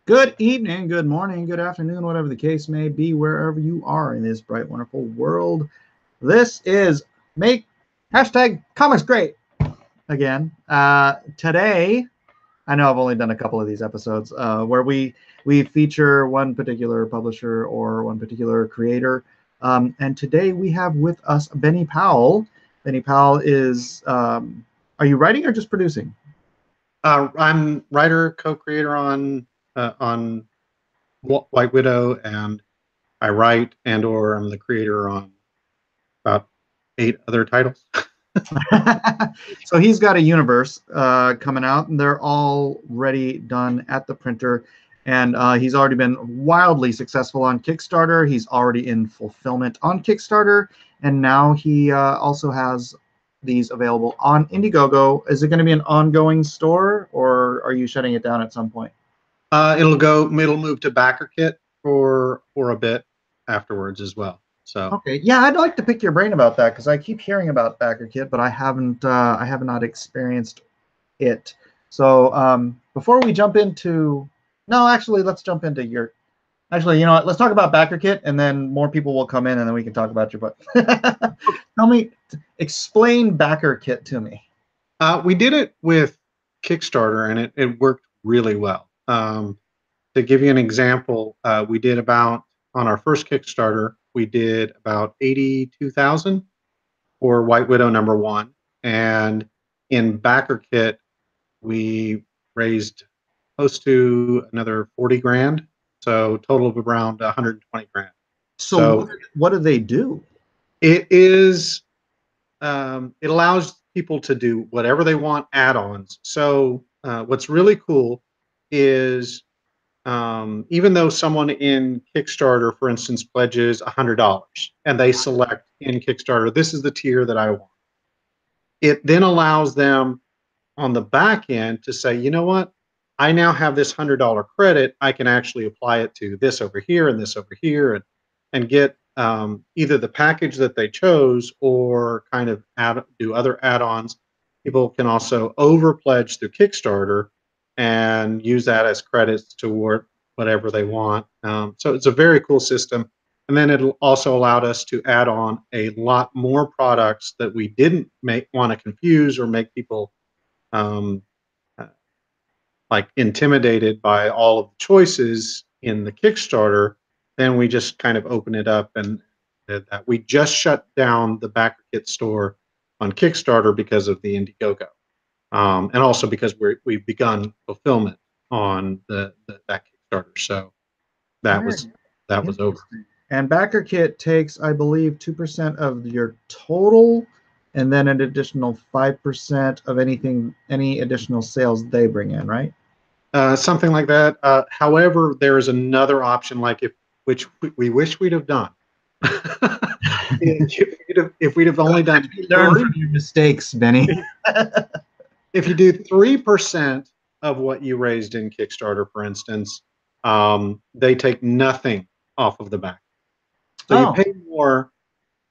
Good evening, good morning, good afternoon, whatever the case may be, wherever you are in this bright, wonderful world. This is Make hashtag Comics Great again. Today, I know I've only done a couple of these episodes where we feature one particular publisher or one particular creator. And today we have with us Benny Powell. Benny Powell is, are you writing or just producing? I'm writer, co-creator on White Widow, and I write and/or I'm the creator on about 8 other titles. So he's got a universe coming out, and they're all ready, done at the printer. And he's already been wildly successful on Kickstarter. He's already in fulfillment on Kickstarter, and now he also has these available on IndieGoGo. Is it going to be an ongoing store, or are you shutting it down at some point? It'll move to BackerKit for a bit afterwards as well. So okay, yeah, I'd like to pick your brain about that because I keep hearing about BackerKit, but I have not experienced it. So before we jump into, no, actually, let's jump into your. Actually, you know what? Let's talk about BackerKit, and then more people will come in, and then we can talk about your book. Explain BackerKit to me. we did it with Kickstarter, and it worked really well. To give you an example, we did about on our first Kickstarter, we did about 82,000 for White Widow #1, and in BackerKit we raised close to another 40 grand, so total of around 120 grand. So what do they do? It is it allows people to do whatever they want add-ons. So what's really cool is even though someone in Kickstarter, for instance, pledges $100 and they select in Kickstarter, this is the tier that I want. It then allows them on the back end to say, you know what? I now have this $100 credit. I can actually apply it to this over here and this over here, and get either the package that they chose or kind of do other add-ons. People can also over pledge through Kickstarter and use that as credits toward whatever they want. So it's a very cool system. And then it also allowed us to add on a lot more products that we didn't want to confuse or make people um, like intimidated by all of the choices in the Kickstarter. Then we just kind of open it up and did that. We just shut down the BackerKit store on Kickstarter because of the IndieGoGo, and also because we've begun fulfillment on that Kickstarter. So that was over. And BackerKit takes, I believe, 2% of your total, and then an additional 5% of any additional sales they bring in, right? Something like that. However, there is another option, which we wish we'd have done. if we'd have only done, learn from your mistakes, Benny. If you do 3% of what you raised in Kickstarter, for instance, they take nothing off of the back. So you pay more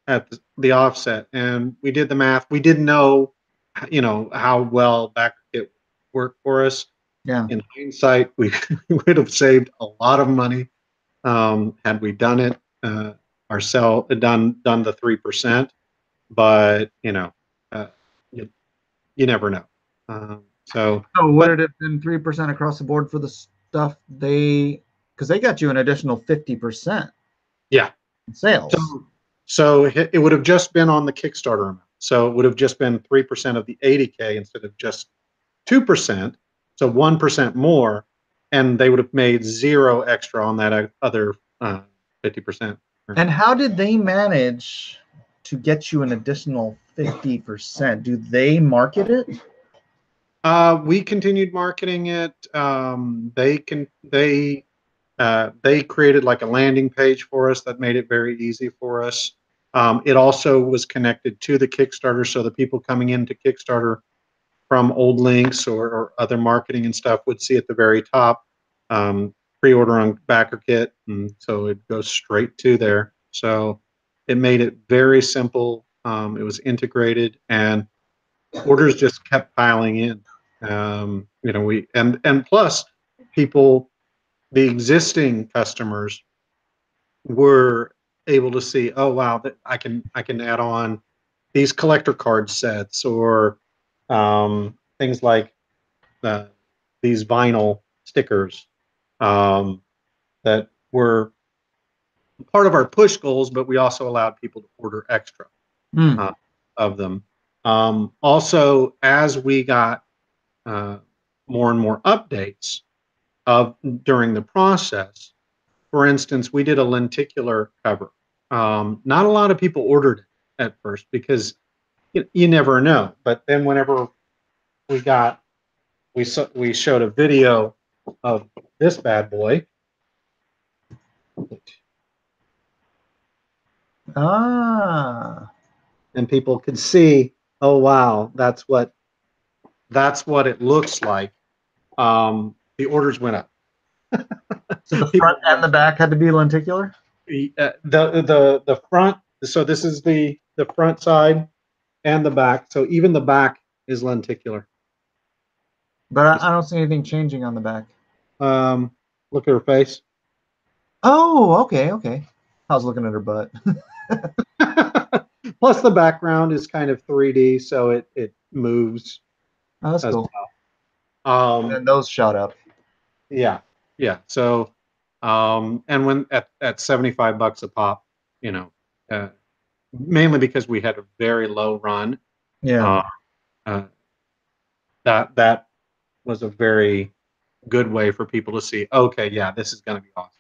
at the offset. And we did the math. We didn't know, how well BackerKit worked for us. Yeah. In hindsight, we would have saved a lot of money had we done it ourselves, done the 3%. But you never know. So would it have been 3% across the board for the stuff because they got you an additional 50%? Yeah. Sales. So it would have just been on the Kickstarter amount. So it would have just been 3% of the 80K instead of just 2%. So 1% more, and they would have made 0 extra on that other 50%. And how did they manage to get you an additional 50%? Do they market it? We continued marketing it. They created like a landing page for us that made it very easy for us. It also was connected to the Kickstarter, so the people coming into Kickstarter from old links or other marketing and stuff would see at the very top, pre-order on BackerKit, and so it goes straight to there. So it made it very simple. It was integrated, and orders just kept piling in. And plus people the existing customers were able to see, oh wow, that I can add on these collector card sets, or things like these vinyl stickers that were part of our push goals, but we also allowed people to order extra of them. Also, as we got more and more updates during the process, for instance, we did a lenticular cover. Not a lot of people ordered it at first because you never know. But then whenever we showed a video of this bad boy. And people could see, oh wow, that's what it looks like. The orders went up. So the front and the back had to be lenticular? The front, so this is the front side and the back. So even the back is lenticular. But I don't see anything changing on the back. Look at her face. Oh, okay. I was looking at her butt. Plus the background is kind of 3D, so it moves. Oh, that's cool. Well. And those shot up. Yeah. So, and when at $75 a pop, mainly because we had a very low run. Yeah. That was a very good way for people to see, okay, yeah, this is going to be awesome.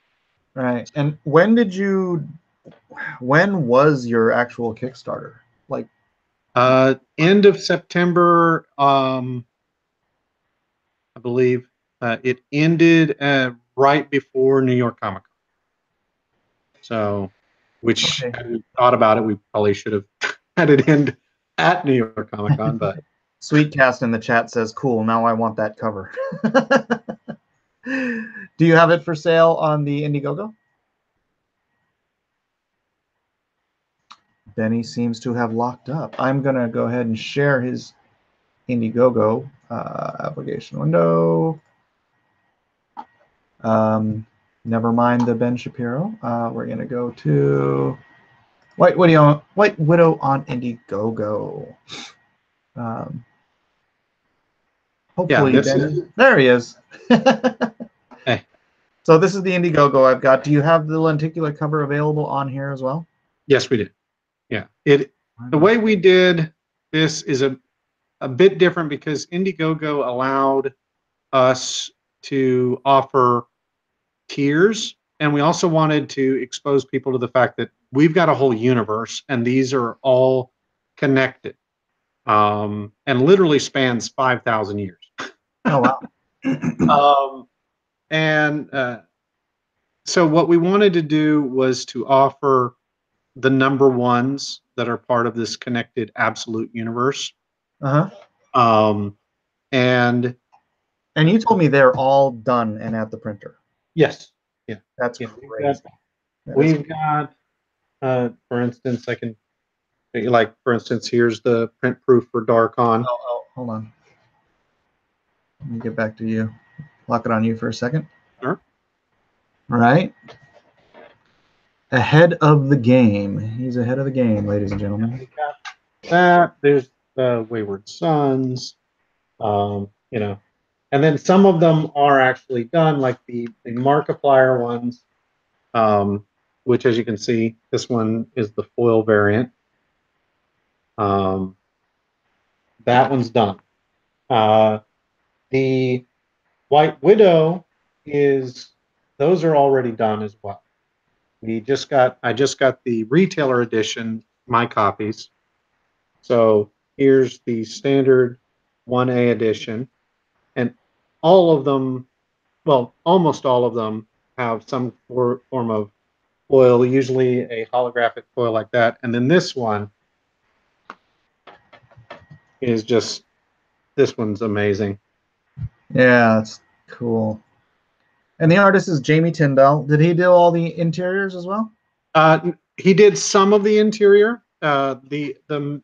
Right. And when was your actual Kickstarter? Like end of September, I believe. It ended right before New York Comic Con. So, which had we thought about it, we probably should have had it end at New York Comic Con, but Sweetcast in the chat says, cool, now I want that cover. Do you have it for sale on the IndieGoGo? Benny seems to have locked up. I'm going to go ahead and share his IndieGoGo application window. Never mind the Ben Shapiro. We're going to go to White Widow on IndieGoGo. Hopefully, there he is. Hey. So this is the IndieGoGo I've got. Do you have the lenticular cover available on here as well? Yes, we did. Yeah, the way we did this is a bit different because IndieGoGo allowed us to offer tiers, and we also wanted to expose people to the fact that we've got a whole universe, and these are all connected, and literally spans 5,000 years. Oh wow! So what we wanted to do was to offer the number ones that are part of this connected absolute universe. And you told me they're all done and at the printer. Yes. Yeah. That's great. We've got, for instance, for instance, here's the print proof for Darkon. Oh, hold on. Let me get back to you. Lock it on you for a second. Sure. All right. Ahead of the game. He's ahead of the game, ladies and gentlemen. There's the Wayward Sons, and then some of them are actually done, like the Markiplier ones, which, as you can see, this one is the foil variant. That one's done. The White Widow those are already done as well. I just got the retailer edition, my copies. So here's the standard 1A edition, and all of them, well, almost all of them have some form of foil, usually a holographic foil like that. And then this one is just, this one's amazing. Yeah, it's cool. And the artist is Jamie Tyndall. Did he do all the interiors as well? He did some of the interior. The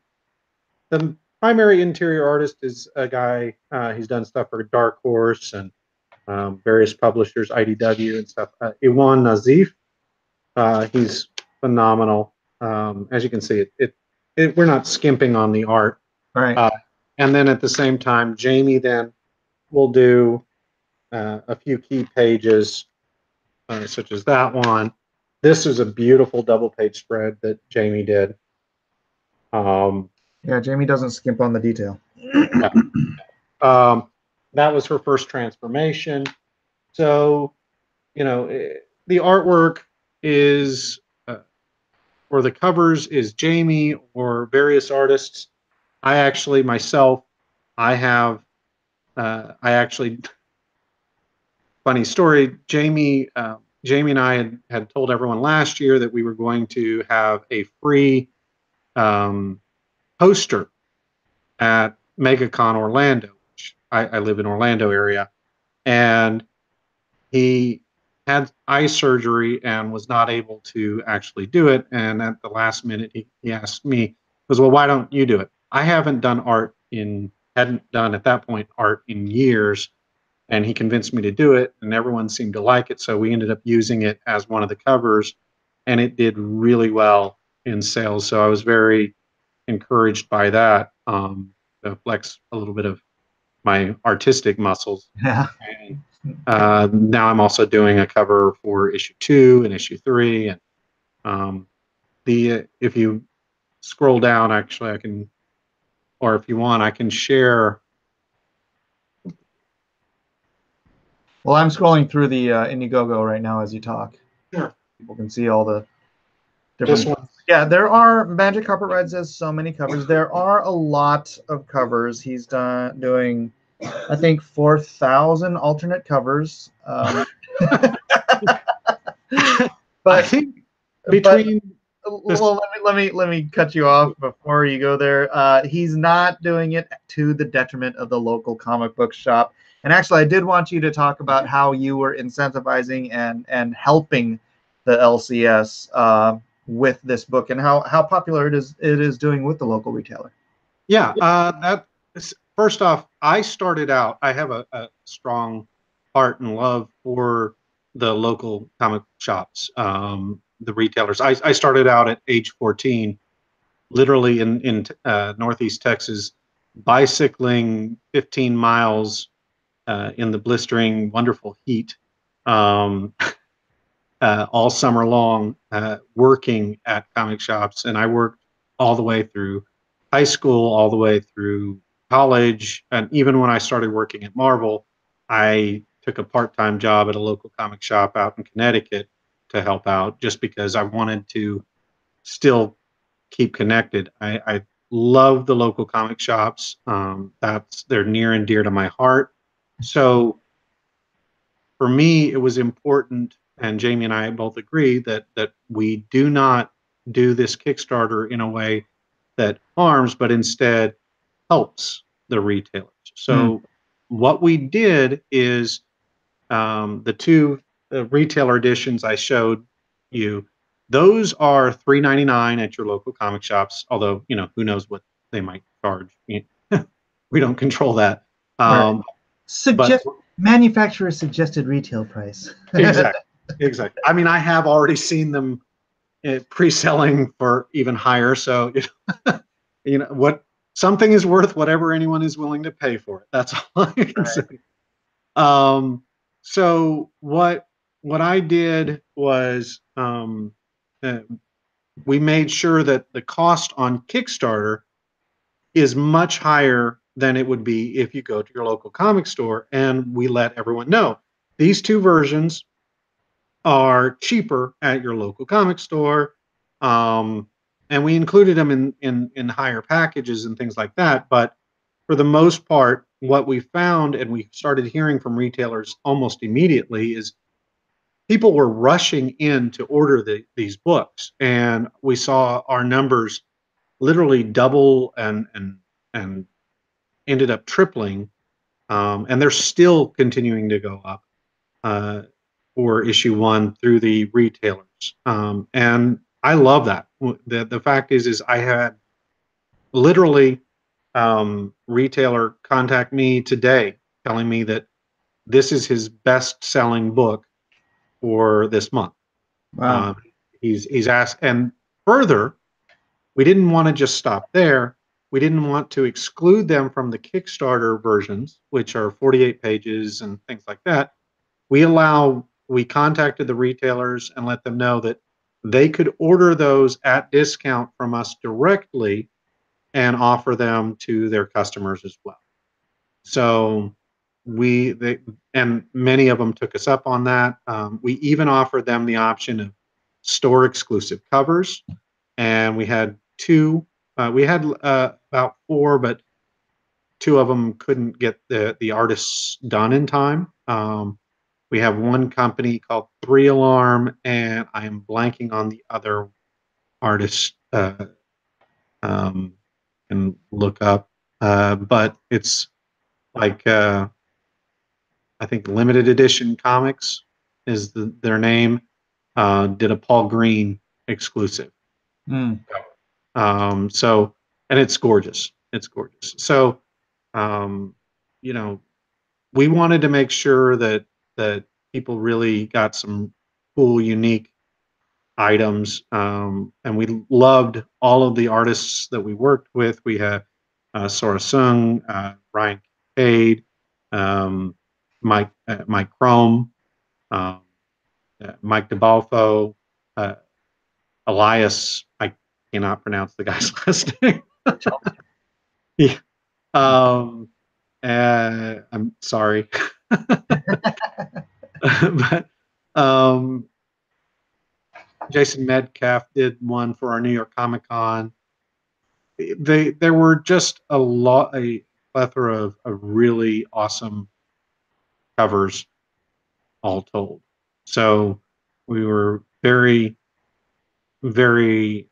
primary interior artist is a guy. He's done stuff for Dark Horse and various publishers, IDW and stuff. Iwan Nazif, he's phenomenal. As you can see, we're not skimping on the art. Right. And then at the same time, Jamie then will do a few key pages, such as that one. This is a beautiful double page spread that Jamie did. Yeah, Jamie doesn't skimp on the detail. Yeah. That was her first transformation. So, you know, the artwork is, or the covers is Jamie or various artists. I actually, myself, I have, I actually, funny story, Jamie and I had told everyone last year that we were going to have a free poster at MegaCon Orlando, which I live in Orlando area, and he had eye surgery and was not able to actually do it. And at the last minute, he asked me, he goes, well, why don't you do it? I hadn't done at that point art in years. And he convinced me to do it, and everyone seemed to like it. So we ended up using it as one of the covers, and it did really well in sales. So I was very encouraged by that, to flex a little bit of my artistic muscles. Yeah. And now I'm also doing a cover for issue 2 and issue 3. And if you scroll down, actually, I can, or if you want, I can share. Well, I'm scrolling through the IndieGoGo right now as you talk. Sure. People can see all the different. This one. Yeah, there are, Magic Carpet Ride says so many covers. There are a lot of covers. He's doing, I think, 4,000 alternate covers. But But I think between well, let me cut you off before you go there. He's not doing it to the detriment of the local comic book shop. And actually, I did want you to talk about how you were incentivizing and helping the LCS with this book, and how popular it is doing with the local retailer. Yeah, that is, first off, I started out. I have a strong heart and love for the local comic shops, the retailers. I started out at age 14, literally in Northeast Texas, bicycling 15 miles in the blistering, wonderful heat, all summer long, working at comic shops. And I worked all the way through high school, all the way through college. And even when I started working at Marvel, I took a part-time job at a local comic shop out in Connecticut to help out, just because I wanted to still keep connected. I love the local comic shops. They're near and dear to my heart. So for me, it was important, and Jamie and I both agree that we do not do this Kickstarter in a way that harms, but instead helps the retailers. So what we did is, the two retailer editions I showed you, those are $3.99 at your local comic shops. Although, you know, who knows what they might charge? We don't control that. Right. Manufacturer suggested retail price. Exactly. I mean, I have already seen them pre-selling for even higher. So, you know, what something is worth whatever anyone is willing to pay for it. That's all I can say. So what I did was, we made sure that the cost on Kickstarter is much higher than it would be if you go to your local comic store, and we let everyone know these two versions are cheaper at your local comic store, and we included them in higher packages and things like that. But for the most part, what we found, and we started hearing from retailers almost immediately, is people were rushing in to order these books, and we saw our numbers literally double and ended up tripling, and they're still continuing to go up for issue 1 through the retailers, and I love that. The fact is I had literally retailer contact me today telling me that this is his best-selling book for this month. Wow. He's asked, and further, we didn't want to just stop there. We didn't want to exclude them from the Kickstarter versions, which are 48 pages and things like that. We contacted the retailers and let them know that they could order those at discount from us directly and offer them to their customers as well. So and many of them took us up on that. We even offered them the option of store exclusive covers, and we had two. We had about four, but two of them couldn't get the artists done in time. We have one company called 3 Alarm, and I am blanking on the other artist. And look up, but it's like I think Limited Edition Comics is their name. Did a Paul Green exclusive. Mm. So, and it's gorgeous. It's gorgeous. So, you know, we wanted to make sure that people really got some cool, unique items, and we loved all of the artists that we worked with. We had Sora Sung, Ryan Kincaid, Mike Chrome, um, Mike DeBalfo, Elias. I cannot pronounce the guy's last name. Yeah. I'm sorry. But Jason Medcalf did one for our New York Comic Con. There were just a plethora of really awesome covers, all told. So we were very, very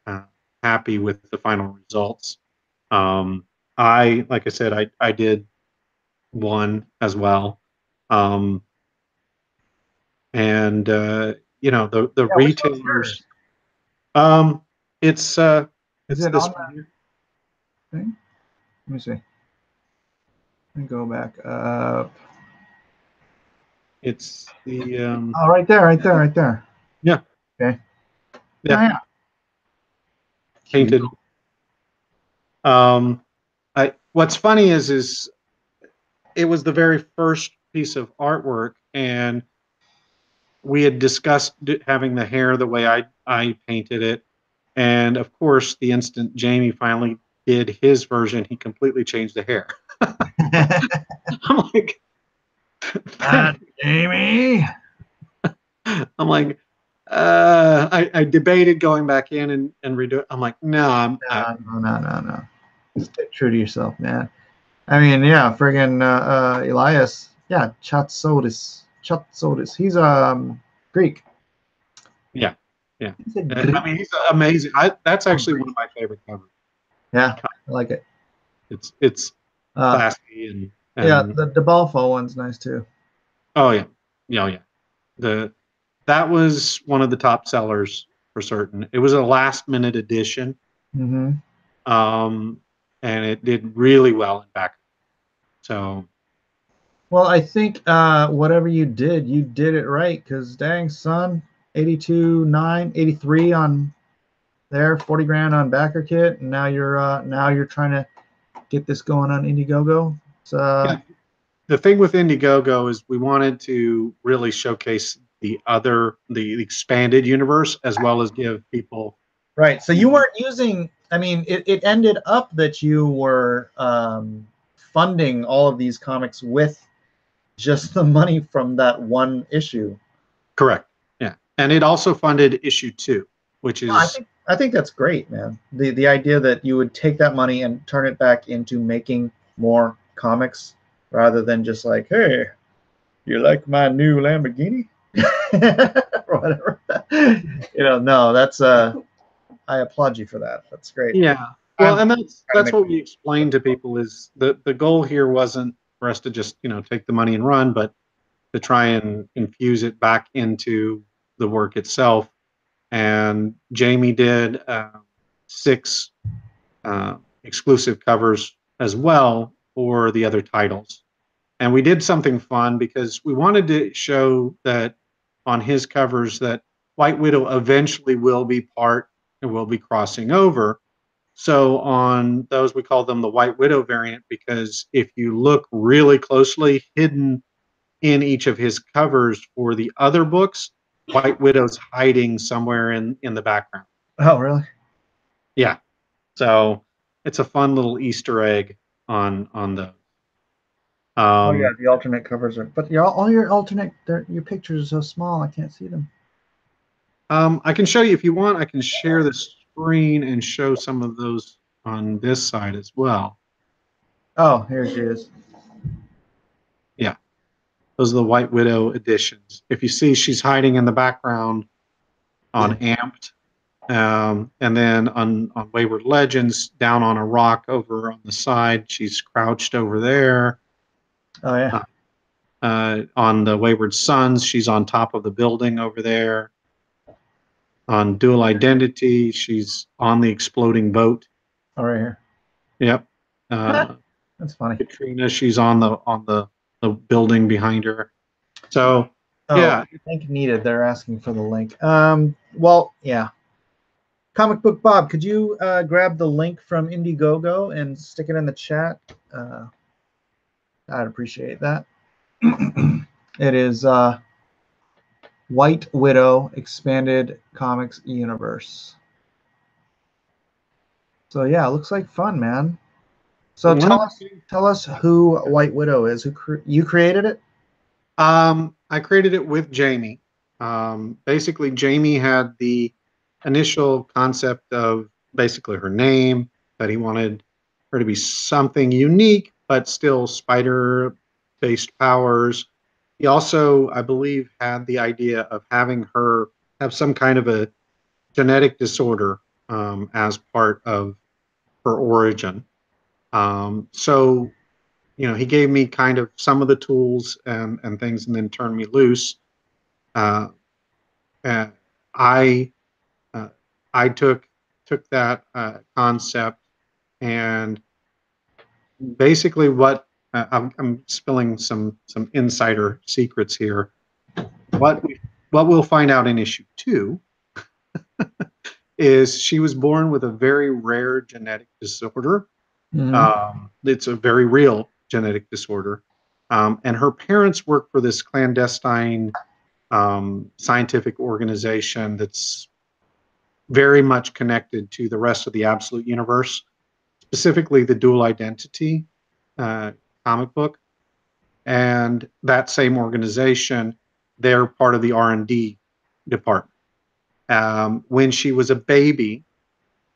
happy with the final results. Like I said, I did one as well. And you know, the retailers, it's Is it's it this on one here. that thing? Let me see. Let me go back up. It's the Oh, right there, right there, right there. yeah. Okay. Yeah. Oh, yeah. Painted. Cute. What's funny is it was the very first piece of artwork, and we had discussed having the hair the way I painted it, and of course, the instant Jamie finally did his version, he completely changed the hair. I'm like, Jamie. I'm like, I debated going back in and redo it. I'm like, no, No. Stick true to yourself, man. I mean, yeah, friggin' Elias. Yeah, Chatsotis. He's Greek. yeah, yeah. He's a I Greek. mean, he's amazing. That's actually one of my favorite covers. Yeah, I like it. It's Uh, classy yeah, and the Balfo one's nice too. oh yeah, yeah. That was one of the top sellers for certain. It was a last minute edition, Mm-hmm. and it did really well in back. So Well, I think whatever you did it right. Because dang, son, 82.9, 83 on there, 40 grand on BackerKit, and now you're trying to get this going on IndieGoGo. It's yeah, the thing with IndieGoGo is we wanted to really showcase the expanded universe as well as give people right. So you weren't using. I mean, it ended up that you were funding all of these comics with just the money from that one issue. correct. Yeah, and it also funded issue 2, which is I think that's great, man. The idea that you would take that money and turn it back into making more comics rather than just like, hey, you like my new Lamborghini? Or whatever. No, that's I applaud you for that. That's great. yeah. Well, I'm and trying to that's make what we explained to people is the goal here wasn't for us to just take the money and run, but to try and infuse it back into the work itself. And Jamie did 6 exclusive covers as well for the other titles. And we did something fun because we wanted to show that on his covers that White Widow eventually will be part and will be crossing over. So on those, we call them the White Widow variant because if you look really closely, hidden in each of his covers for the other books, White Widow's hiding somewhere in the background. Oh, really? Yeah. So it's a fun little Easter egg on those. Oh yeah, the alternate covers are, but all your alternate, your pictures are so small, I can't see them. I can show you if you want. I can share the screen and show some of those on this side as well. Oh, here she is. Yeah, those are the White Widow editions. If you see, she's hiding in the background on Amped, and then on Wayward Legends, down on a rock over on the side, she's crouched over there. Oh yeah. On the Wayward Sons, she's on top of the building over there. On Dual Identity, she's on the exploding boat. Oh, right here. Yep. That's funny. Katrina, she's on the building behind her. So yeah. Link needed. They're asking for the link. Well, yeah. Comic Book Bob, could you grab the link from IndieGoGo and stick it in the chat? I'd appreciate that. It is White Widow Expanded Comics Universe. So yeah, it looks like fun, man. So tell us who White Widow is. You created it? I created it with Jamie. Basically, Jamie had the initial concept of basically her name, that he wanted her to be something unique, but still spider-based powers. He also, I believe, had the idea of having her have some kind of a genetic disorder as part of her origin. So, he gave me kind of some of the tools and things, and then turned me loose. And I took that concept, and basically what I'm spilling some insider secrets here. What we'll find out in issue 2 is she was born with a very rare genetic disorder. It's a very real genetic disorder, and her parents work for this clandestine scientific organization that's very much connected to the rest of the Absolute Universe, specifically the Dual Identity comic book. And that same organization, they're part of the R&D department. When she was a baby,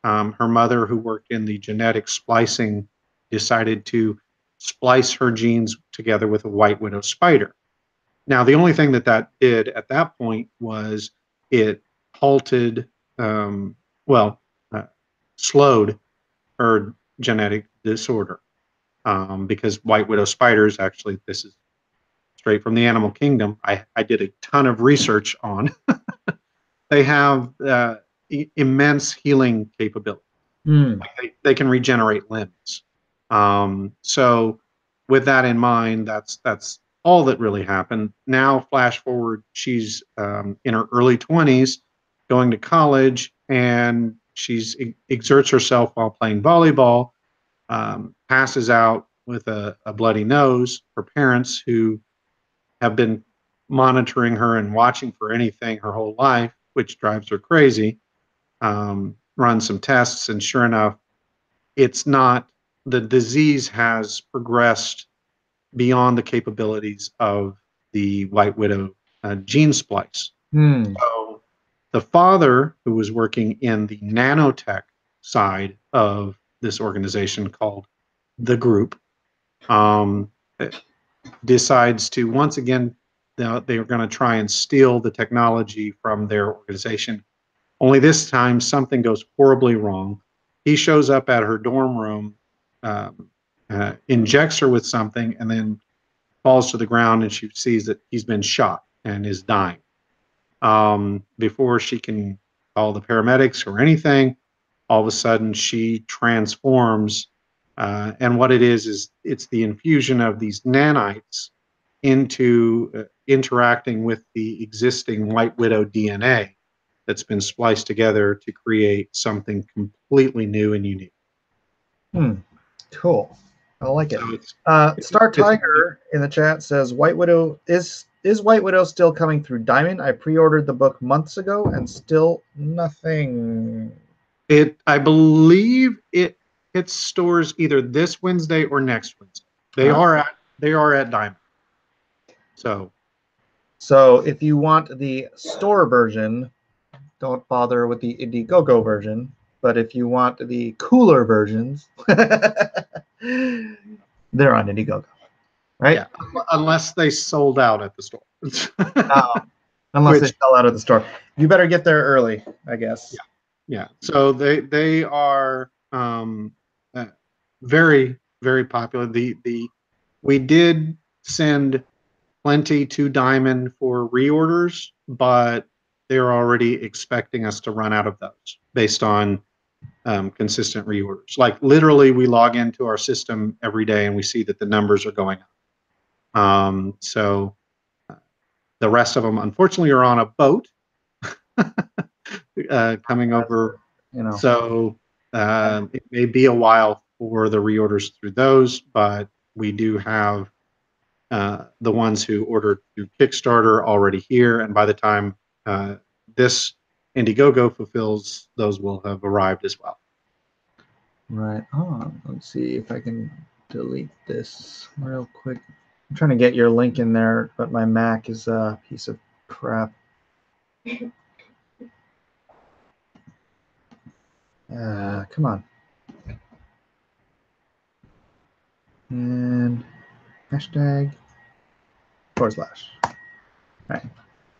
her mother, who worked in the genetic splicing, decided to splice her genes together with a White Widow spider. Now, the only thing that did at that point was it halted, slowed her genetic disorder, because White Widow spiders, actually, this is straight from the animal kingdom, I did a ton of research on. They have immense healing capability. Like they can regenerate limbs. So with that in mind, that's all that really happened. Now, flash forward, she's in her early 20s, going to college, and she's exerts herself while playing volleyball, passes out with a bloody nose. Her parents, who have been monitoring her and watching for anything her whole life, which drives her crazy, run some tests, and sure enough, it's not, the disease has progressed beyond the capabilities of the White Widow gene splice. So the father, who was working in the nanotech side of this organization called the Group, decides to, once again, they are going to try and steal the technology from their organization. Only this time, something goes horribly wrong. He shows up at her dorm room, injects her with something, and then falls to the ground, and she sees that he's been shot and is dying. Before she can call the paramedics or anything, all of a sudden she transforms And what it is it's the infusion of these nanites into interacting with the existing White Widow DNA that's been spliced together to create something completely new and unique. Cool. I like it. So Star Tiger in the chat says White Widow is White Widow still coming through Diamond? I pre-ordered the book months ago and still nothing. I believe it hits stores either this Wednesday or next Wednesday. They are at Diamond. So if you want the store version, don't bother with the IndieGoGo version. But if you want the cooler versions, they're on IndieGoGo, right? Yeah, unless they sold out at the store. Unless they sell out of the store. You better get there early, I guess. Yeah. So they are very, very popular. We did send plenty to Diamond for reorders, but they're already expecting us to run out of those based on consistent reorders. Like literally, we log into our system every day and we see that the numbers are going up. So the rest of them, unfortunately, are on a boat coming over. So it may be a while for the reorders through those, but we do have the ones who ordered through Kickstarter already here, and by the time this IndieGoGo fulfills, those will have arrived as well. Right on. Let's see if I can delete this real quick. I'm trying to get your link in there, but my Mac is a piece of crap. Come on. And hashtag / Right.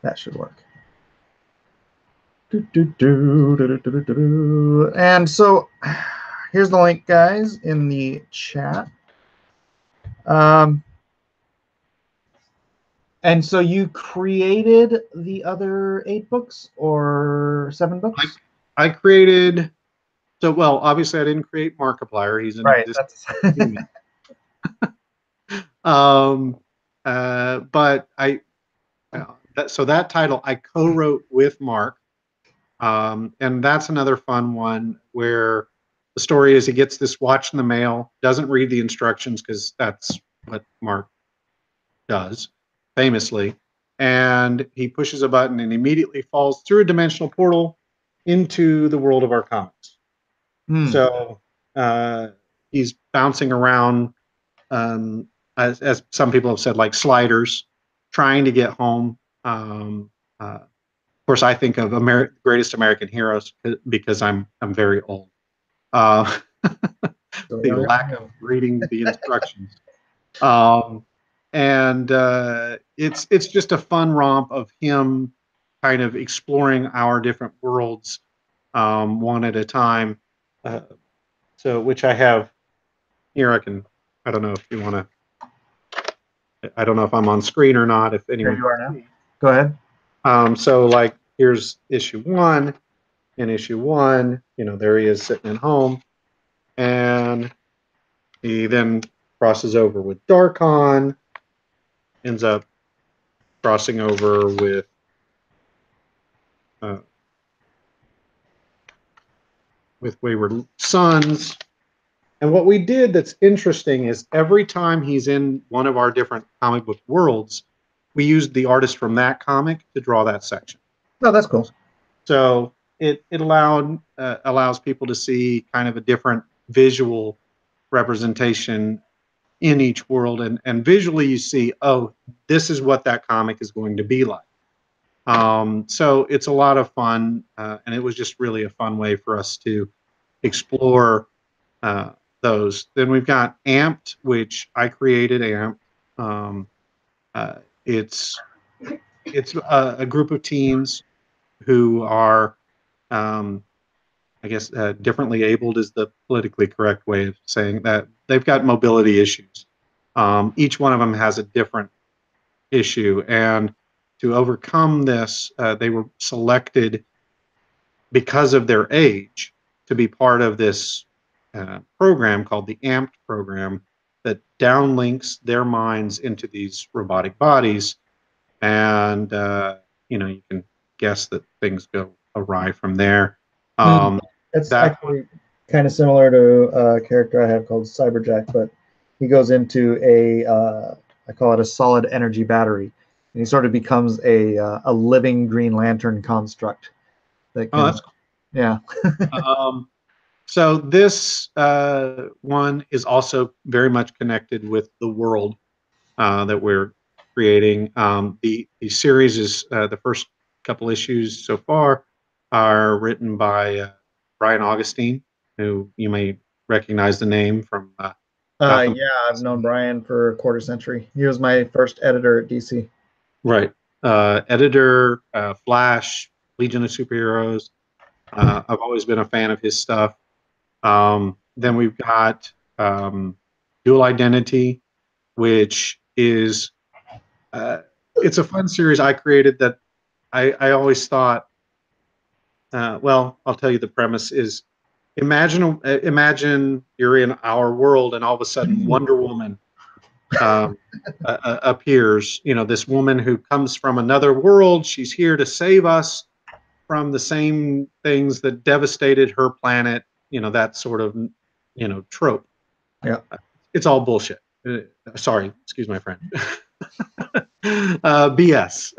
That should work. And so here's the link, guys, in the chat. And so you created the other 8 books or 7 books? I created. So, well, obviously, I didn't create Markiplier. He's an existing but so that title I co-wrote with Mark, and that's another fun one where the story is he gets this watch in the mail, doesn't read the instructions because that's what Mark does famously, and he pushes a button and immediately falls through a dimensional portal into the world of our comics. So he's bouncing around, as some people have said, like sliders, trying to get home. Of course, I think of Greatest American Heroes because I'm very old. The lack of reading the instructions, and it's just a fun romp of him kind of exploring our different worlds one at a time. So, which I have here. I don't know if you want to. I don't know if I'm on screen or not. If anyone. There you are now. Go ahead. So, like, here's issue 1. In issue 1, there he is sitting at home, and he then crosses over with Darkon, ends up crossing over with Wayward Sons. And what we did that's interesting is every time he's in one of our different comic book worlds, we used the artist from that comic to draw that section. Oh, that's cool. So it allows people to see kind of a different visual representation in each world, and visually you see, oh, this is what that comic is going to be like. So it's a lot of fun, and it was just really a fun way for us to explore those. Then we've got Amped, which I created. Amped. It's a group of teens who are, I guess, differently abled is the politically correct way of saying that. They've got mobility issues. Each one of them has a different issue, and to overcome this, they were selected because of their age to be part of this program called the AMPed program that downlinks their minds into these robotic bodies, and you can guess that things go awry from there. It's That actually kind of similar to a character I have called Cyberjack, but he goes into I call it a solid energy battery, and he sort of becomes a living Green Lantern construct that can, that's cool. yeah. So this one is also very much connected with the world that we're creating. The series is the first couple issues so far are written by Brian Augustine, who you may recognize the name from Gotham. Yeah, I've known Brian for a quarter century. He was my first editor at DC. Right. Editor, Flash, Legion of Superheroes. I've always been a fan of his stuff. Then we've got Dual Identity, which is it's a fun series I created that I always thought. Well, I'll tell you the premise is imagine you're in our world and all of a sudden Wonder Woman appears. This woman who comes from another world. She's here to save us from the same things that devastated her planet. That sort of trope. Yeah. It's all bullshit. Sorry, excuse my French. BS.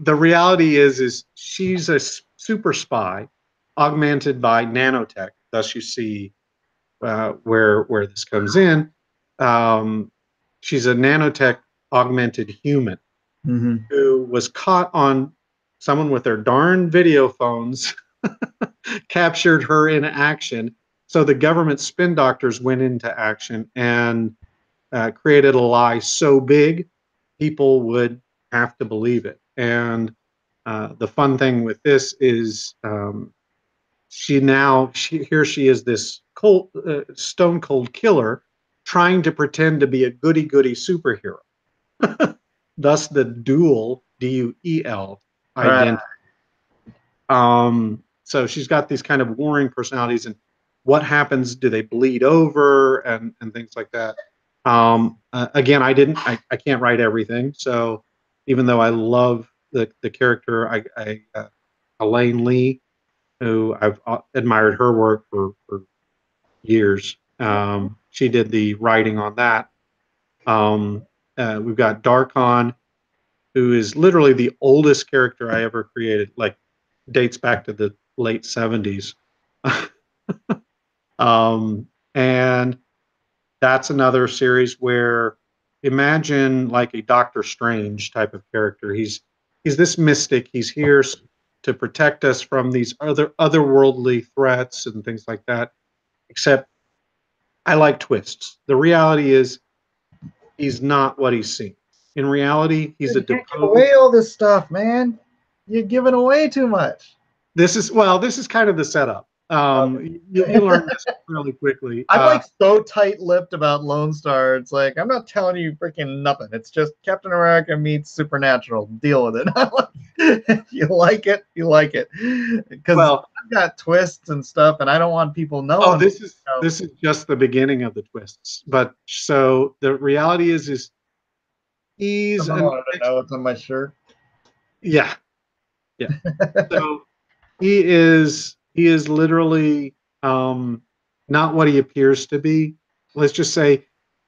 The reality is she's a super spy augmented by nanotech. Thus, you see where this comes in. She's a nanotech augmented human who was caught on someone with their darn video phones, captured her in action. So the government spin doctors went into action and created a lie so big people would have to believe it. And the fun thing with this is she is this stone cold killer trying to pretend to be a goody goody superhero. Thus the dual DUEL identity. So she's got these kind of warring personalities, and what happens? Do they bleed over and things like that? Again, I can't write everything. So even though I love the character, Elaine Lee, who I've admired her work for years. She did the writing on that. We've got Darkon, who is literally the oldest character I ever created, like dates back to the late 70s. And that's another series where imagine like a Doctor Strange type of character. He's this mystic. He's here to protect us from these otherworldly threats and things like that. Except I like twists. The reality is he's not what he seems. In reality, he's a deposed. Give away all this stuff, man. You're giving away too much. This is kind of the setup. You learn this really quickly. I'm like so tight-lipped about Lone Star. It's like I'm not telling you freaking nothing. It's just Captain America meets Supernatural. Deal with it. If you like it, you like it. Because I've got twists and stuff, and I don't want people knowing. Oh, this is just the beginning of the twists. But so the reality is he's. I wanted to know it's on my shirt. Yeah. So he is literally not what he appears to be. Let's just say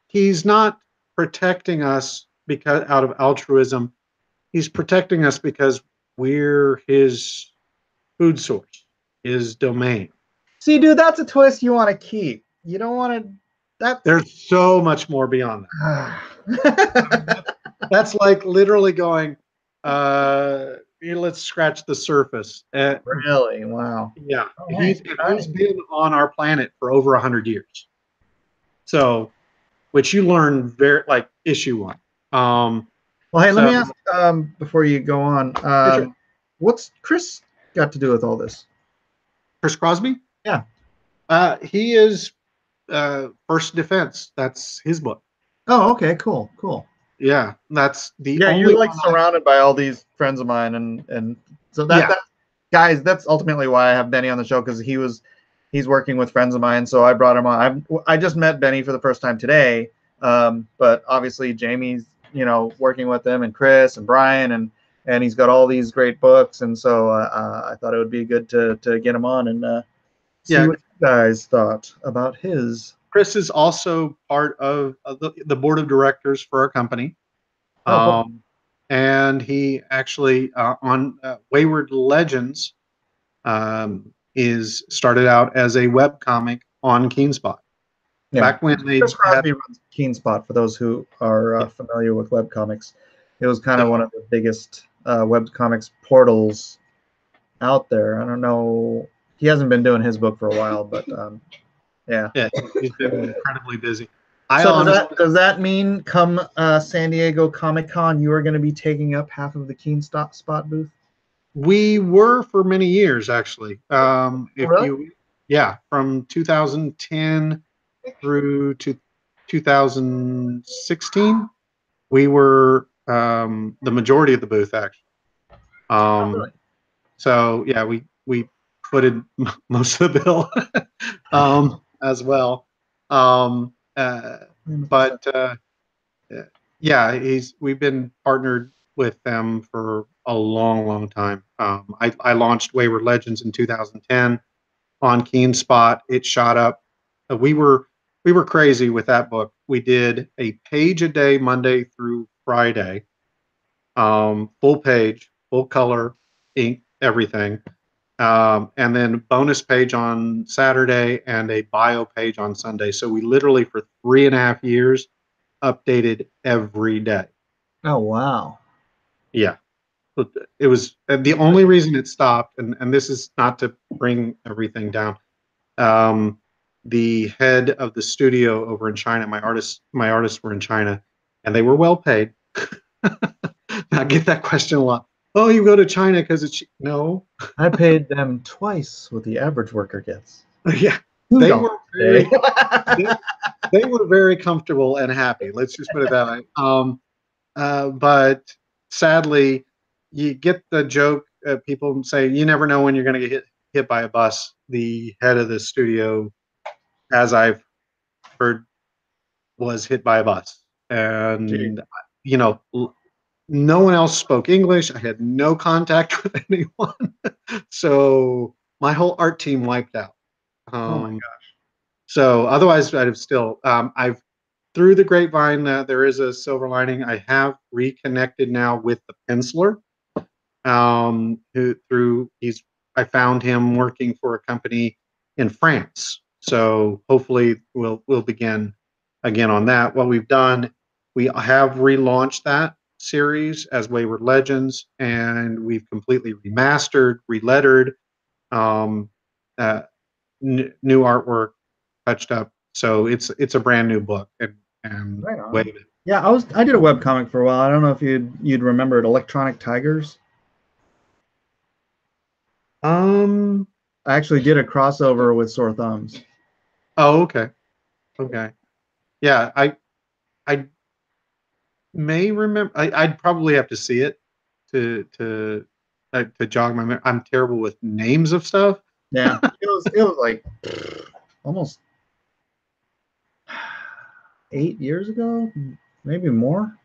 he's not protecting us because out of altruism. He's protecting us because we're his food source, his domain. See, dude, that's a twist you want to keep. You don't want to. There's so much more beyond that. That's like literally going. Let's scratch the surface. Really? Wow. Yeah, he's been on our planet for over 100 years. So, which you learn very like issue 1. Well, hey, let me ask before you go on. Sure. What's Chris got to do with all this? Chris Crosby? Yeah. He is First Defense. That's his book. Oh, okay, cool. Yeah, that's the Yeah, only you're like one surrounded by all these friends of mine, and so that guys, that's ultimately why I have Benny on the show, because he's working with friends of mine, so I brought him on. I just met Benny for the first time today, but obviously Jamie's working with them, and Chris and Brian, and he's got all these great books, and so I thought it would be good to get him on and see what you guys thought about his. Chris is also part of the board of directors for our company. Oh, cool. And he actually on Wayward Legends is started out as a webcomic on KeenSpot. Yeah. Back when they Chris Crosby runs KeenSpot, for those who are familiar with webcomics. It was kind of one of the biggest webcomics portals out there. I don't know. He hasn't been doing his book for a while, but yeah. Yeah, he's been incredibly busy. So does that mean come San Diego Comic-Con, you are going to be taking up half of the KeenSpot booth? We were for many years, actually. Really? From 2010 through to 2016, we were the majority of the booth, actually. Really? So yeah, we footed most of the bill as well. But yeah, we've been partnered with them for a long time. I launched Wayward Legends in 2010 on KeenSpot. It shot up. We were crazy with that book. We did a page a day, Monday through Friday, full page, full color, ink, everything. And then bonus page on Saturday and a bio page on Sunday. So we literally for 3.5 years updated every day. Oh, wow. Yeah. It was the only reason it stopped, and this is not to bring everything down. The head of the studio over in China, my artists were in China, and they were well paid. I get that question a lot. Oh, you go to China because it's no. I paid them twice what the average worker gets. Yeah, they were very comfortable and happy. Let's just put it that way. But sadly, you get the joke. People say you never know when you're going to get hit by a bus. The head of the studio, as I've heard, was hit by a bus, and no one else spoke English. I had no contact with anyone, so my whole art team wiped out. Oh my gosh. So otherwise, I'd have still. I've through the grapevine, there is a silver lining. I have reconnected now with the penciler. I found him working for a company in France. So hopefully we'll begin again on that. What we've done, we have relaunched that series as Wayward Legends, and we've completely remastered, relettered, new artwork, touched up. So it's a brand new book, and right on. Yeah, I did a webcomic for a while. I don't know if you'd remember it, Electronic Tigers. I actually did a crossover with Sore Thumbs. Oh, okay. Yeah, I may remember. I'd probably have to see it to jog my memory. I'm terrible with names of stuff. Yeah, it was like almost 8 years ago, maybe more.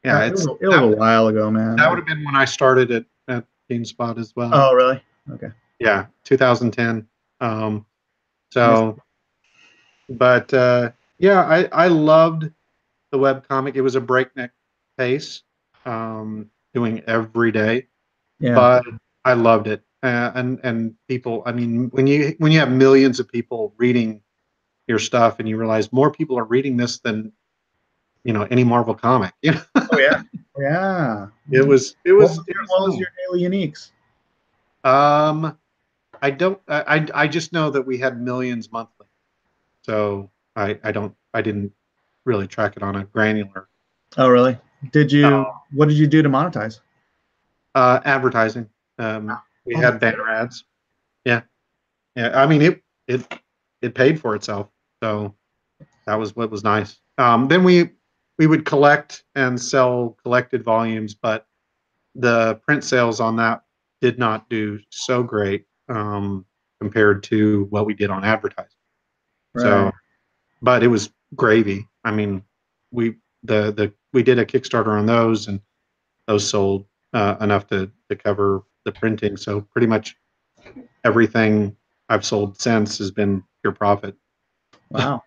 Yeah, it was a while ago, man. That would have been when I started at KeenSpot as well. Oh, really? Okay. Yeah, 2010. But yeah, I loved the webcomic. It was a breakneck pace, doing every day. Yeah. But I loved it. And people, I mean, when you have millions of people reading your stuff, and you realize more people are reading this than any Marvel comic. Oh yeah. Yeah. It was What was your daily uniques? I just know that we had millions monthly. So I didn't really track it on a granular. Oh really? What did you do to monetize? Advertising. We had banner ads. Yeah. I mean it paid for itself. So that was what was nice. Then we we would collect and sell collected volumes, but the print sales on that did not do so great compared to what we did on advertising. Right. So, but it was gravy. I mean, we did a Kickstarter on those, and those sold enough to cover the printing. So pretty much everything I've sold since has been pure profit. Wow.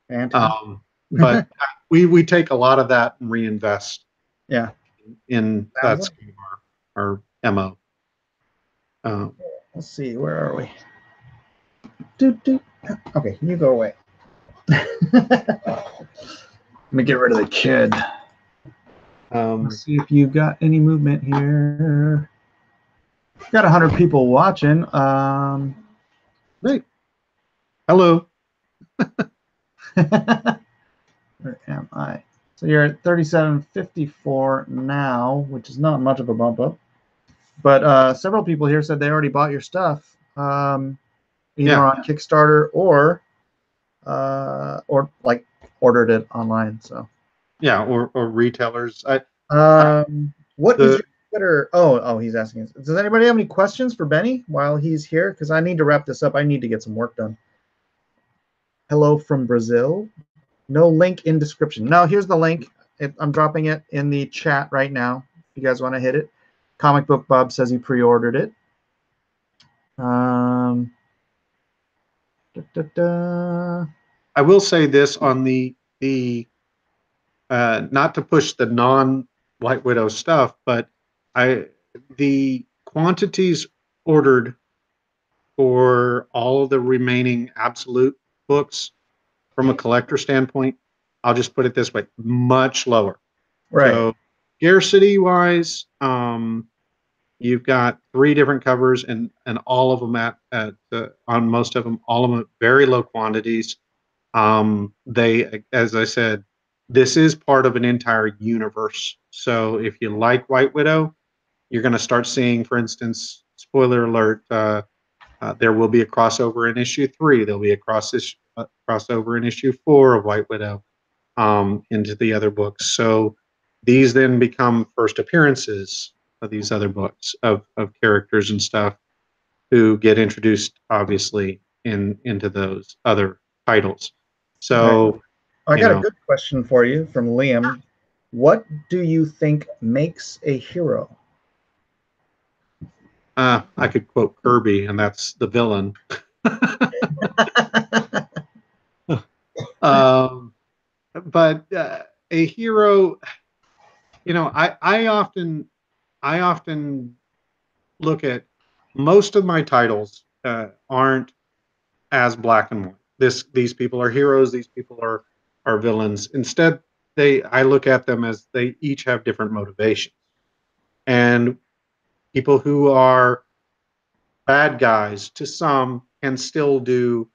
Fantastic. But we take a lot of that and reinvest. Yeah. In that's kind of our MO. Let's see, where are we? Okay, you go away. Let me get rid of the kid. Let's see if you've got any movement here. Got 100 people watching. Hey. Hello. Where am I? So you're at 37.54 now, which is not much of a bump up. But several people here said they already bought your stuff, either on Kickstarter or like ordered it online. So yeah, or retailers. What is your Twitter? Oh, he's asking us. Does anybody have any questions for Benny while he's here? Because I need to wrap this up. I need to get some work done. Hello from Brazil. No link in description. No, here's the link. I'm dropping it in the chat right now. If you guys want to hit it. Comic Book Bob says he pre-ordered it. I will say this on the not to push the non-White Widow stuff, but the quantities ordered for all of the remaining Absolute books from a collector standpoint, I'll just put it this way, much lower. Right. So scarcity wise, you've got 3 different covers and all of them on most of them, all of them at very low quantities. They, as I said, this is part of an entire universe. So if you like White Widow, you're going to start seeing, for instance, spoiler alert, there will be a crossover in issue 3. There'll be a crossover in issue 4 of White Widow into the other books. So these then become first appearances of these other books of characters and stuff who get introduced, obviously, into those other titles. So I got a good question for you from Liam. What do you think makes a hero? I could quote Kirby, and that's the villain. But a hero, I often look at most of my titles aren't as black and white. These people are heroes. These people are villains. Instead, I look at them as they each have different motivations, and people who are bad guys to some can still do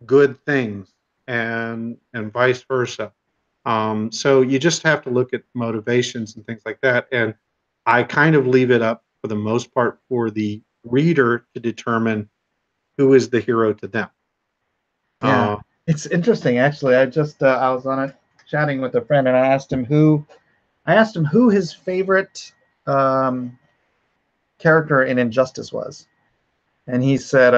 good things, and vice versa. So you just have to look at motivations and things like that. And I kind of leave it up for the most part for the reader to determine who is the hero to them. Yeah, it's interesting actually. I was on it chatting with a friend, and I asked him who his favorite character in Injustice was, and he said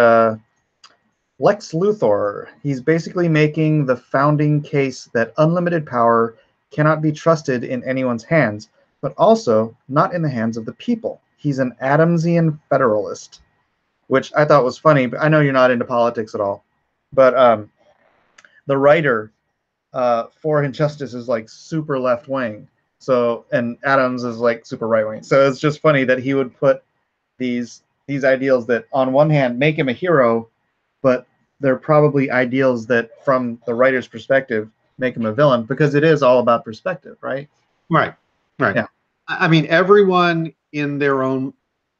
Lex Luthor. He's basically making the founding case that unlimited power cannot be trusted in anyone's hands, but also not in the hands of the people. He's an Adamsian federalist, which I thought was funny, but I know you're not into politics at all. But the writer for Injustice is like super left wing, and Adams is like super right wing. So it's just funny that he would put these ideals that on one hand make him a hero, but they're probably ideals that from the writer's perspective make him a villain, because it is all about perspective, right? Right. Yeah. I mean, everyone in their own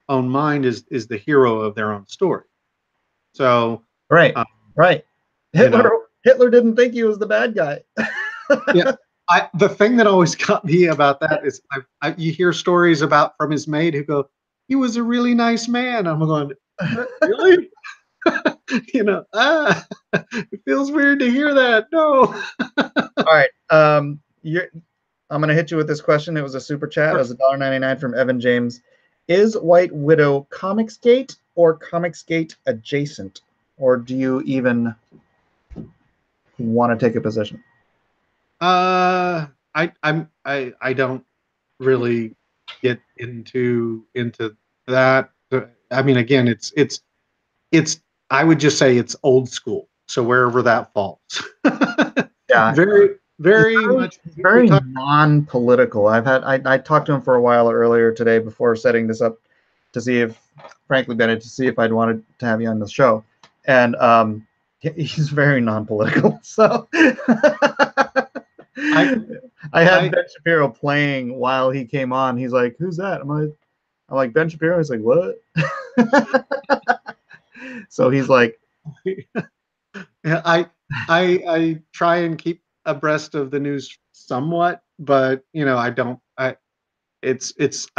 mind is the hero of their own story. So right. Hitler didn't think he was the bad guy. Yeah. The thing that always got me about that is you hear stories from his maid who go, he was a really nice man. I'm going, really? It feels weird to hear that. No. right. I'm gonna hit you with this question. It was a super chat. It was $1.99 from Evan James. Is White Widow Comicsgate or Comicsgate adjacent, or do you even want to take a position? I don't really get into that. I mean, again, it's I would just say it's old school. So wherever that falls, Yeah, very much. very non-political. I talked to him for a while earlier today before setting this up to see if, frankly, Bennett, to see if I'd wanted to have you on the show, and he's very non-political. So I had Ben Shapiro playing while he came on. He's like, "Who's that?" I'm like Ben Shapiro. He's like, "What?" So he's like, I try and keep abreast of the news somewhat, but I don't. I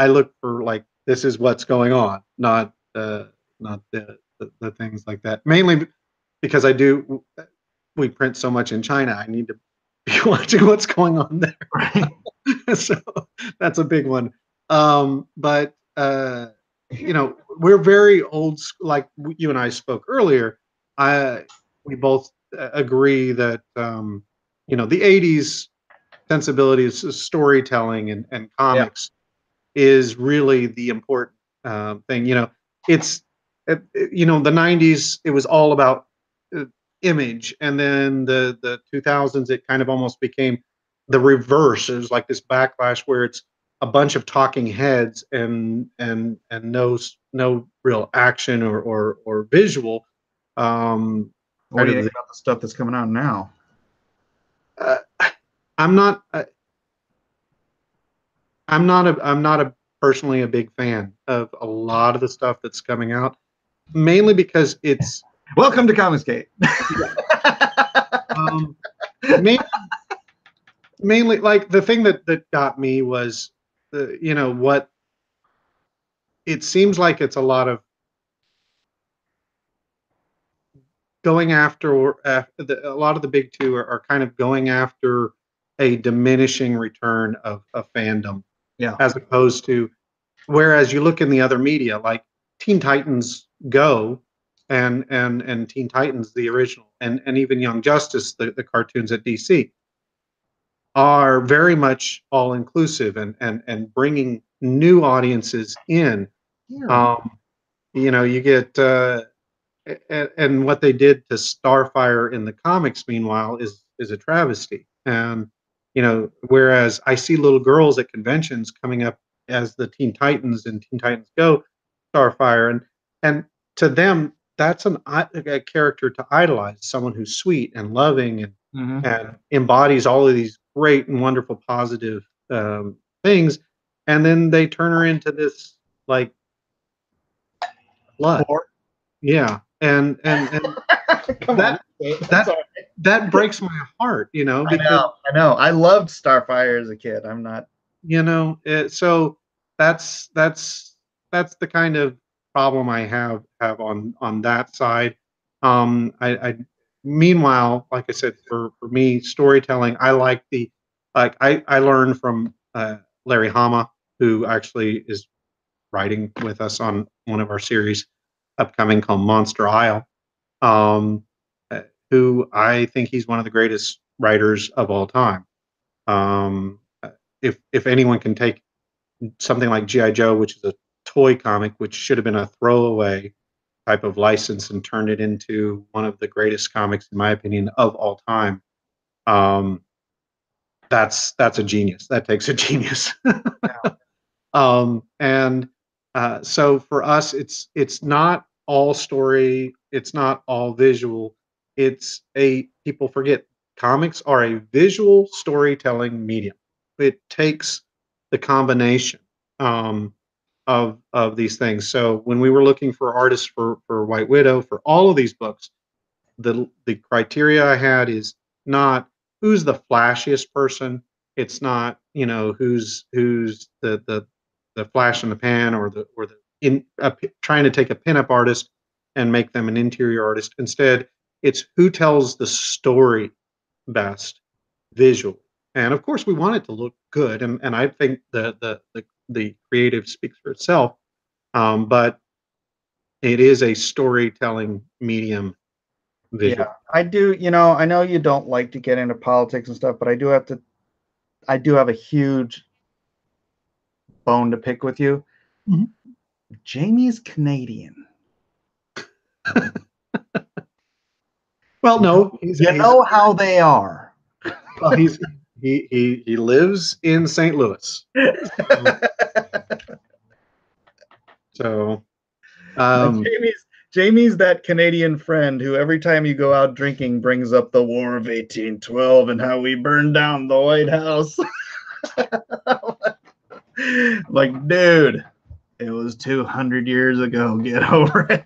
look for, like, this is what's going on, not the things like that. Mainly because we print so much in China. I need to be watching what's going on there. right. So that's a big one. But we're very old school. Like you and I spoke earlier. We both agree that the '80s sensibilities of storytelling and comics is really the important thing. It's the '90s. It was all about image, and then the 2000s, it kind of almost became the reverse. It was like this backlash where it's a bunch of talking heads and no real action or visual. What do you think about the stuff that's coming out now? I'm not. I'm not personally a big fan of a lot of the stuff that's coming out, mainly because it's. Welcome to Comicsgate. Mainly, like, the thing that got me was what it seems like. It's a lot of going after, or a lot of the big two are kind of going after a diminishing return of fandom, as opposed to, whereas you look in the other media, like Teen Titans Go and Teen Titans the original, and even Young Justice, the cartoons at DC, are very much all inclusive and bringing new audiences in. You get and what they did to Starfire in the comics, meanwhile, is a travesty. And whereas I see little girls at conventions coming up as the Teen Titans and Teen Titans Go, Starfire, and to them, that's a character to idolize, someone who's sweet and loving and embodies all of these great and wonderful positive things, and then they turn her into this, like, slut. Yeah, and that breaks my heart, because I know. I loved Starfire as a kid. I'm not. So that's the kind of problem I have on that side. I Meanwhile, like I said, for me, storytelling, I like I learned from Larry Hama, who actually is writing with us on one of our series upcoming called Monster Isle. Um, who I think he's one of the greatest writers of all time. If anyone can take something like G.I. Joe, which is a toy comic, which should have been a throwaway type of license, and turned it into one of the greatest comics, in my opinion, of all time, that's a genius. That takes a genius. And so for us, it's not all story, it's not all visual. People forget comics are a visual storytelling medium. It takes the combination of these things. So when we were looking for artists for White Widow, for all of these books, the criteria I had is not who's the flashiest person. It's not who's the flash in the pan, or trying to take a pinup artist and make them an interior artist. Instead, it's who tells the story best, visual. And of course, we want it to look good, and I think the creative speaks for itself. But it is a storytelling medium Yeah, visual. I do. You know, I know you don't like to get into politics and stuff, but I do have to. I do have a huge bone to pick with you. Mhm. Jamie's Canadian. Well, no, You know how they are. well, he lives in St. Louis. So, um, Jamie's that Canadian friend who every time you go out drinking brings up the War of 1812 and how we burned down the White House. Like, dude, it was 200 years ago. Get over it.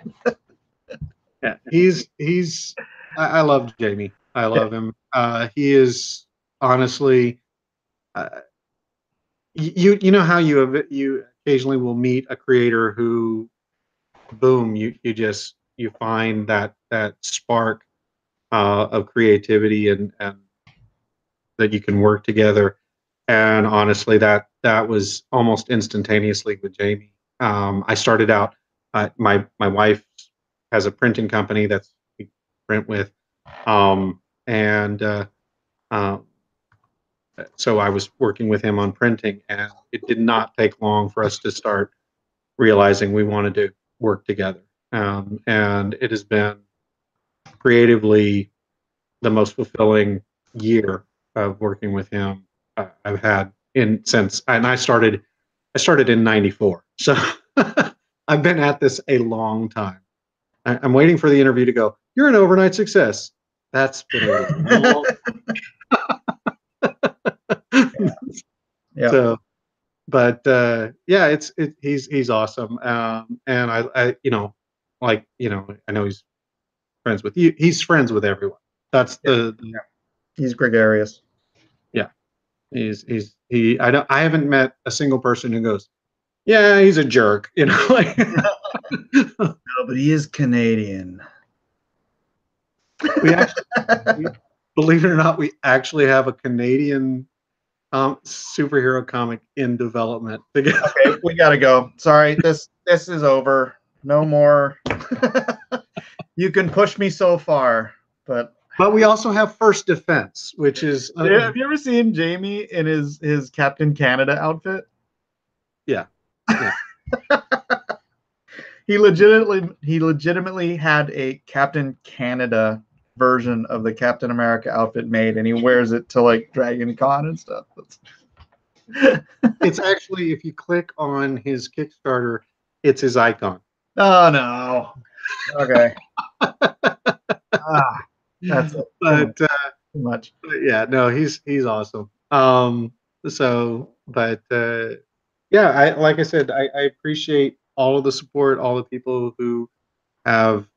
yeah, he's. I love Jamie. I love him. He is honestly. Uh, you know how you occasionally will meet a creator who, boom, you find that spark of creativity, and that you can work together. And honestly, that was almost instantaneously with Jamie. I started out. My wife has a printing company that's we print with, and so I was working with him on printing, and it did not take long for us to start realizing we wanted to work together. And it has been creatively the most fulfilling year of working with him I've had in since. And I started in '94, so I've been at this a long time. I'm waiting for the interview to go. You're an overnight success. That's been a long. Yeah. So, but yeah, he's awesome. And I I know he's friends with you. He's friends with everyone. That's the He's gregarious. yeah. I haven't met a single person who goes, yeah, he's a jerk. Like No, but he is Canadian. we actually, believe it or not, we actually have a Canadian superhero comic in development. Okay, we gotta go. Sorry, this is over. No more. You can push me so far, but But we also have First Defense, which is yeah, have you ever seen Jamie in his Captain Canada outfit? yeah, yeah. He legitimately had a Captain Canada version of the Captain America outfit made, and he wears it to like Dragon Con and stuff. It's actually, if you click on his Kickstarter, it's his icon. Oh no. Okay. Ah, that's it. But Too much. yeah, no, he's awesome. But yeah, like I said, I appreciate all of the support, all the people who have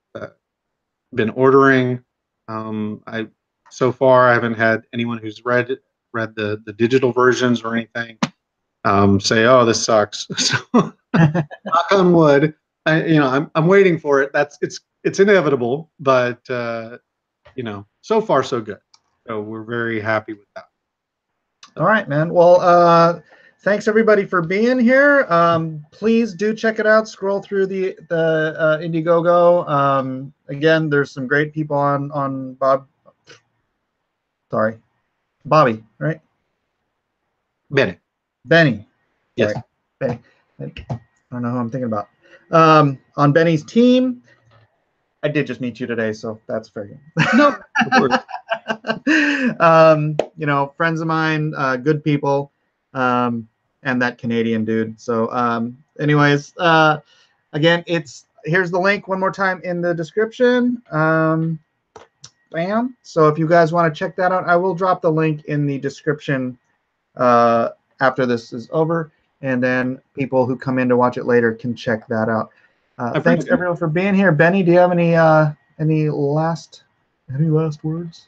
been ordering. I so far I haven't had anyone who's read the digital versions or anything say, "Oh, this sucks." So, knock on wood. I'm waiting for it. It's inevitable, but so far so good. So we're very happy with that. All right, man. Well, thanks everybody for being here. Please do check it out. Scroll through the IndieGoGo. Again, there's some great people on Bobby, right? Benny. Benny. Yes. Sorry. Benny. I don't know who I'm thinking about. On Benny's team. I did just meet you today, so that's fair game. No, of course. Friends of mine, good people, and that Canadian dude. So, anyways, again, here's the link one more time in the description. Bam. So if you guys want to check that out, I will drop the link in the description after this is over, and then people who come in to watch it later can check that out. Thanks everyone for being here. Benny, do you have any last words?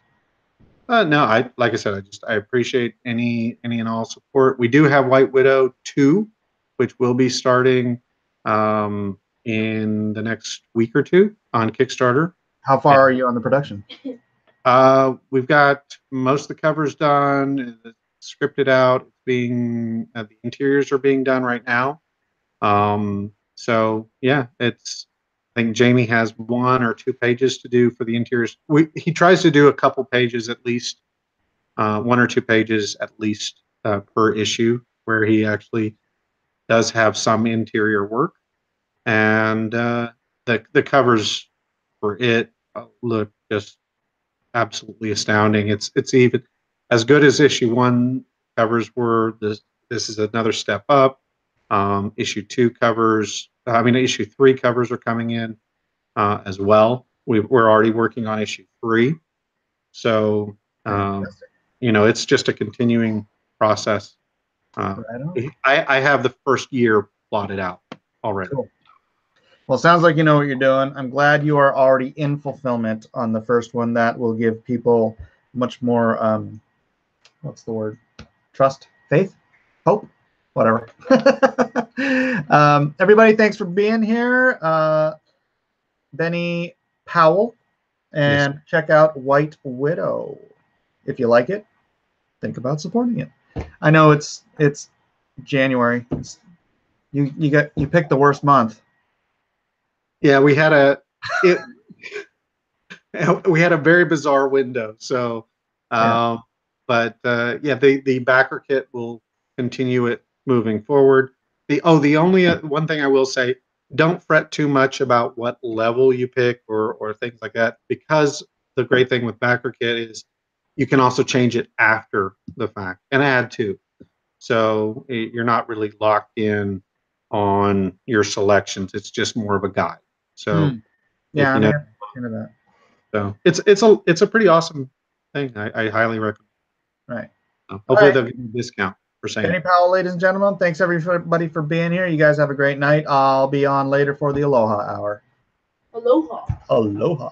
No, like I said, I appreciate any and all support. We do have White Widow 2, which will be starting in the next week or two on Kickstarter. How far are you on the production? We've got most of the covers done, scripted out. It's being the interiors are being done right now. So yeah, it's. I think Jamie has 1 or 2 pages to do for the interiors. He tries to do a couple pages at least, 1 or 2 pages at least per issue, where he actually does have some interior work, and the covers for it look just absolutely astounding. It's even as good as issue 1 covers were. This is another step up. Issue 2 covers, issue 3 covers are coming in as well. We're already working on issue 3, so it's just a continuing process. I have the first year plotted out already. Cool. Well, it sounds like you know what you're doing. I'm glad you are already in fulfillment on the first one. That will give people much more, what's the word? Trust, faith, hope, whatever. Everybody, thanks for being here. Benny Powell, and yes. Check out White Widow. If you like it, think about supporting it. I know it's January. You picked the worst month. Yeah, we had a very bizarre window. So, but the BackerKit will continue it moving forward. The only one thing I will say, don't fret too much about what level you pick or things like that, because the great thing with BackerKit is you can also change it after the fact and add to. So you're not really locked in on your selections. It's just more of a guide. So yeah, I'm into that. So it's a pretty awesome thing. I highly recommend. Right. So hopefully they'll give you a discount for saying. Benny Powell, ladies and gentlemen, thanks everybody for being here. You guys have a great night. I'll be on later for the Aloha Hour. Aloha. Aloha.